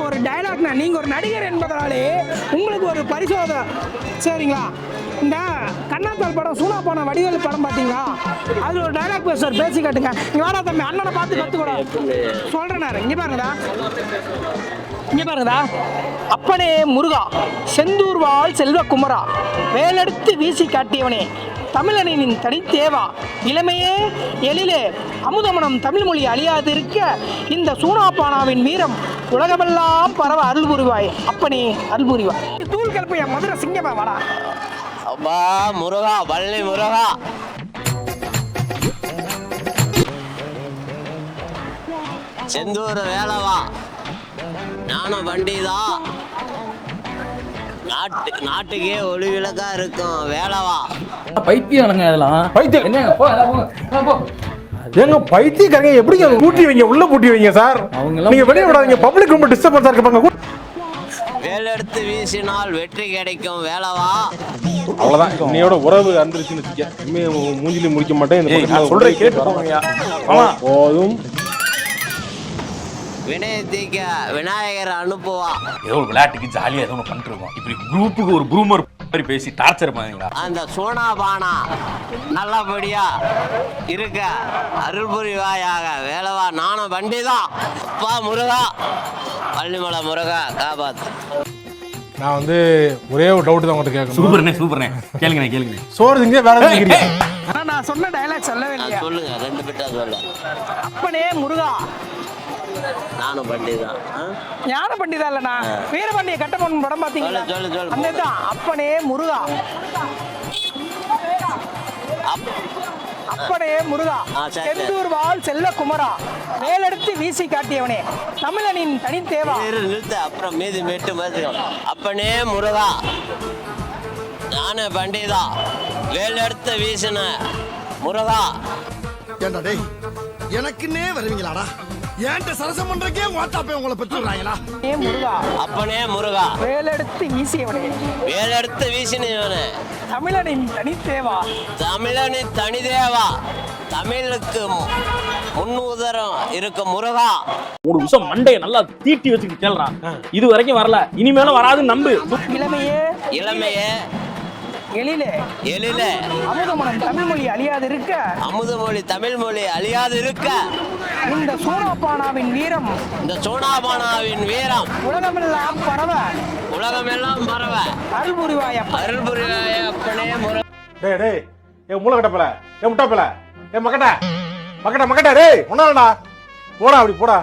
ஒரு டைலாக்னா நீங்கள் ஒரு நடிகர் என்பதனாலே உங்களுக்கு ஒரு பரிசோதனை சரிங்களா. இந்த கண்ணாத்தாள் படம் சூனாப்பான வடிவேல் படம் பார்த்தீங்களா, அதில் ஒரு டைலாக் பேசுவார், பேசி காட்டுங்க. இங்கே வாடா தம்பி, அண்ணனை பார்த்து கற்றுக்கூட சொல்கிறேன். இங்கே பாருங்கடா, இங்கே பாருங்கடா. அப்பனே முருகா, செந்தூர் வாழ் செல்வ குமரா, வேலெடுத்து வீசி காட்டியவனே, தமிழனின் தனித்தேவா, இளமையே எழிலே, அமுதமனம் தமிழ் மொழி அழியாது இருக்க, இந்த சூனாப்பானாவின் வீரம் உலகமெல்லாம் பரவ அருள் புரிவாய். அப்பனே அருள் புரிவாய். தூள் கல்பையா மதுரை சிங்கமா வாடா. அப்பா முருகா, பழனி முருகா. செந்தூர் வேலவா, நானும் வண்டிதா, நாட்டுக்கே ஒளி விளக்கா இருக்கும் வேலவா. பைத்தியம் இதெல்லாம் பைத்தியம் என்னங்க ஏங்க பைத்தியக்காரங்க எப்படி கூட்டி வைங்க, உள்ள பூட்டி வைங்க சார். நீங்க வெளியே விடாதீங்க, பப்ளிக் ரொம்ப டிஸ்டர்பன்ஸா இருப்பாங்க. வேலெடுத்து வீசினால் வெற்றி கிடைக்கும் வேலவா. அவ்வளவுதான், இன்னையோட உறவு அந்திருச்சுன்னு வச்சுக்க. மூஞ்சிலி முடிக்க மாட்டேன், சொல்றேன் கேட்டு போதும். வினய தீக்க விநாயகர் அனுப்புவா. ஏதோ ஒரு விளையாட்டுக்கு ஜாலியா ஏதோ ஒன்று பண்ணிட்டு இருக்கோம். இப்படி குரூப்புக்கு ஒரு ப்ரூமர் மாதிரி பேசி டார்ச்சர் பண்ணுவீங்களா? அந்த சோனாபானா நல்லபடியா இருக்க அருள் புரிவாயாக வேலவா. நானும் வண்டிதான். அப்பா முருகா, பள்ளிமலை முருகா காப்பாத்து. நான் வந்து ஒரே ஒரு டவுட் தான் உங்கள்கிட்ட கேட்கணும். சூப்பர்ண்ணே கேளுங்க. சோறு திங்க வேற எதுவும் ஆனால் நான் சொன்ன டைலாக் சொல்லவே இல்லையா? சொல்லுங்க, ரெண்டு பேட்டா சொல்ல. அப்பனே முருகா, நானும் பண்டிதான். ஞான பண்டிதா இல்லைண்ணா, வீரபாண்டிய கட்டபொம்மன் படம் பார்த்தீங்களா? சொல்லு. அந்த தான் அப்பனே முருகா. அப்பனே முருகா, செந்தூர் வாழ் செல்ல குமரா, வேலெடுத்து வீசி காட்டியவனே, தமிழனின் தனித்தேவா. நிறுத்த, அப்புறம் மீதி மேட்டு மாதிரி. அப்பனே முருகா, நானே பண்டிதா, வேலெடுத்து வீசின முருகா. ஏண்டா டேய், எனக்குன்னே வருவீங்களாடா? ஏன்ட்ட சரசம் பண்றக்கே வாட்டாப்பே உங்களை பெற்றுறாங்களா? முருகா, அப்பனே முருகா, வேலெடுத்து வீசியவனே, வேலெடுத்து வீசினவனே, தமிழனின் தனித்தேவா. தமிழனின் தனிதேவா, தமிழுக்கு முன்னுதரம் இருக்க முருகா. ஒரு விஷயம் மண்டையை நல்லா தீட்டி வச்சுட்டு கேள்றான். இது வரைக்கும் வரல, இனிமேலும் வராது நம்பு. இளமையே எழிலே, அமுதமனம் தமிழ் மொழி அழியாது இருக்க, அமுதமொழி தமிழ் மொழி அழியாது இருக்க, இந்த சூனாப்பானாவின் வீரம் உலகமெல்லாம் பரவ அருள் புரிவாய். அப்பனே முருகா. டேய் ஏ மூளை கட்டப்பல, ஏ முட்டாப்பல, ஏ மக்கட்ட டேய் ஒன்னாலடா போடா, அப்படி போடா.